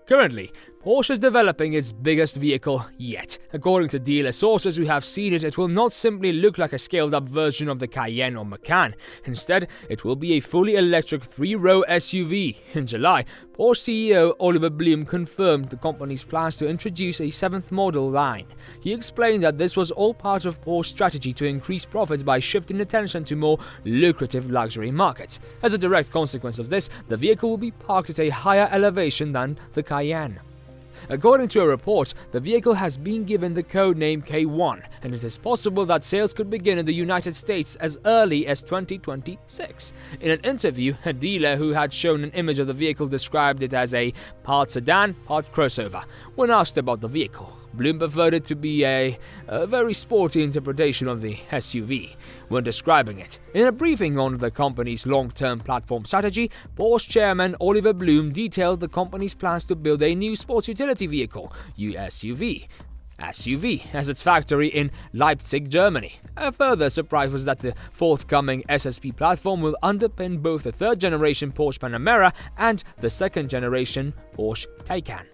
Currently, Porsche is developing its biggest vehicle yet. According to dealer sources who have seen it, it will not simply look like a scaled-up version of the Cayenne or Macan. Instead, it will be a fully electric 3-row SUV. In July, Porsche CEO Oliver Blume confirmed the company's plans to introduce a 7th model line. He explained that this was all part of Porsche's strategy to increase profits by shifting attention to more lucrative luxury markets. As a direct consequence of this, the vehicle will be parked at a higher elevation than the Cayenne. According to a report, the vehicle has been given the code name K1, and it is possible that sales could begin in the United States as early as 2026. In an interview, a dealer who had shown an image of the vehicle described it as a part sedan, part crossover. When asked about the vehicle, Blume preferred it to be a very sporty interpretation of the SUV when describing it. In a briefing on the company's long-term platform strategy, Porsche chairman Oliver Blume detailed the company's plans to build a new sports utility vehicle, SUV, as its factory in Leipzig, Germany. A further surprise was that the forthcoming SSP platform will underpin both the 3rd-generation Porsche Panamera and the 2nd-generation Porsche Taycan.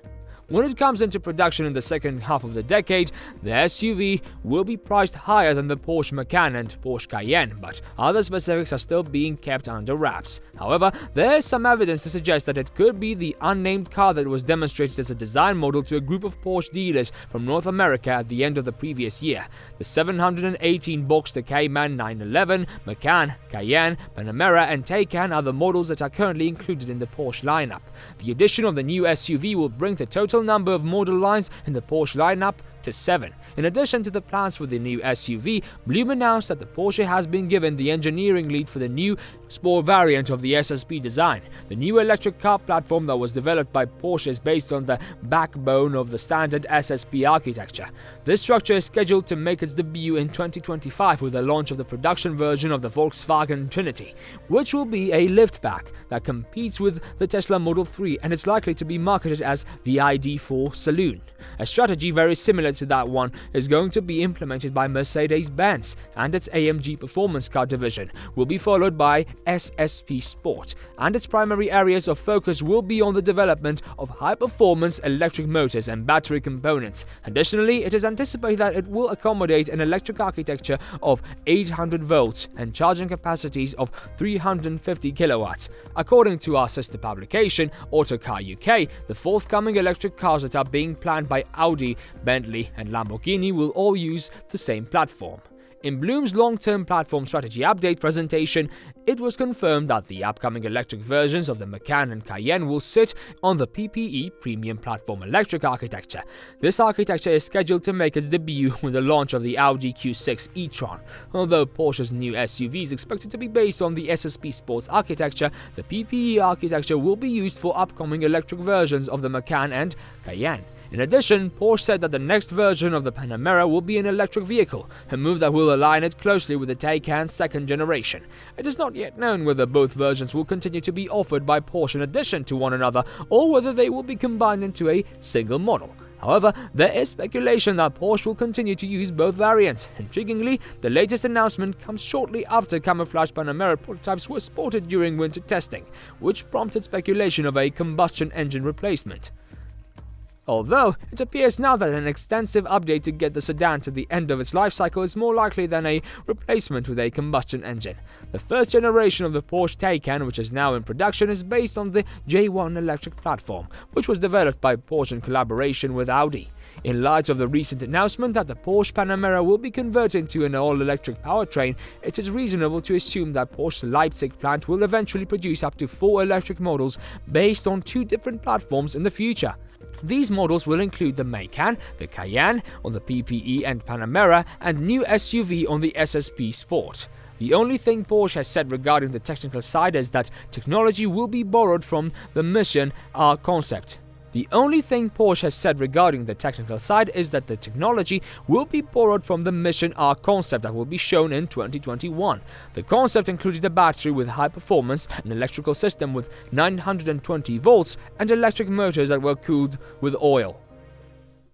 When it comes into production in the second half of the decade, the SUV will be priced higher than the Porsche Macan and Porsche Cayenne, but other specifics are still being kept under wraps. However, there is some evidence to suggest that it could be the unnamed car that was demonstrated as a design model to a group of Porsche dealers from North America at the end of the previous year. The 718 Boxster Cayman 911, Macan, Cayenne, Panamera and Taycan are the models that are currently included in the Porsche lineup. The addition of the new SUV will bring the total number of model lines in the Porsche lineup to 7. In addition to the plans for the new SUV, Blume announced that the Porsche has been given the engineering lead for the new sport variant of the SSP design. The new electric car platform that was developed by Porsche is based on the backbone of the standard SSP architecture. This structure is scheduled to make its debut in 2025 with the launch of the production version of the Volkswagen Trinity, which will be a liftback that competes with the Tesla Model 3 and is likely to be marketed as the ID.4 Saloon. A strategy very similar to that one is going to be implemented by Mercedes-Benz, and its AMG performance car division will be followed by SSP Sport, and its primary areas of focus will be on the development of high-performance electric motors and battery components. Additionally, it is anticipated that it will accommodate an electric architecture of 800 volts and charging capacities of 350 kilowatts. According to our sister publication, Autocar UK, the forthcoming electric cars that are being planned by Audi, Bentley and Lamborghini will all use the same platform. In Blume's long-term platform strategy update presentation, it was confirmed that the upcoming electric versions of the Macan and Cayenne will sit on the PPE Premium Platform Electric architecture. This architecture is scheduled to make its debut with the launch of the Audi Q6 e-tron. Although Porsche's new SUV is expected to be based on the SSP Sports architecture, the PPE architecture will be used for upcoming electric versions of the Macan and Cayenne. In addition, Porsche said that the next version of the Panamera will be an electric vehicle, a move that will align it closely with the Taycan's 2nd generation. It is not yet known whether both versions will continue to be offered by Porsche in addition to one another, or whether they will be combined into a single model. However, there is speculation that Porsche will continue to use both variants. Intriguingly, the latest announcement comes shortly after camouflage Panamera prototypes were spotted during winter testing, which prompted speculation of a combustion engine replacement. Although, it appears now that an extensive update to get the sedan to the end of its life cycle is more likely than a replacement with a combustion engine. The 1st generation of the Porsche Taycan, which is now in production, is based on the J1 electric platform, which was developed by Porsche in collaboration with Audi. In light of the recent announcement that the Porsche Panamera will be converted to an all-electric powertrain, it is reasonable to assume that Porsche's Leipzig plant will eventually produce up to 4 electric models based on 2 different platforms in the future. These models will include the Macan, the Cayenne on the PPE and Panamera, and new SUV on the SSP Sport. The only thing Porsche has said regarding the technical side is that technology will be borrowed from the Mission R concept. The only thing Porsche has said regarding the technical side is that the technology will be borrowed from the Mission R concept that will be shown in 2021. The concept included a battery with high performance, an electrical system with 920 volts, and electric motors that were cooled with oil.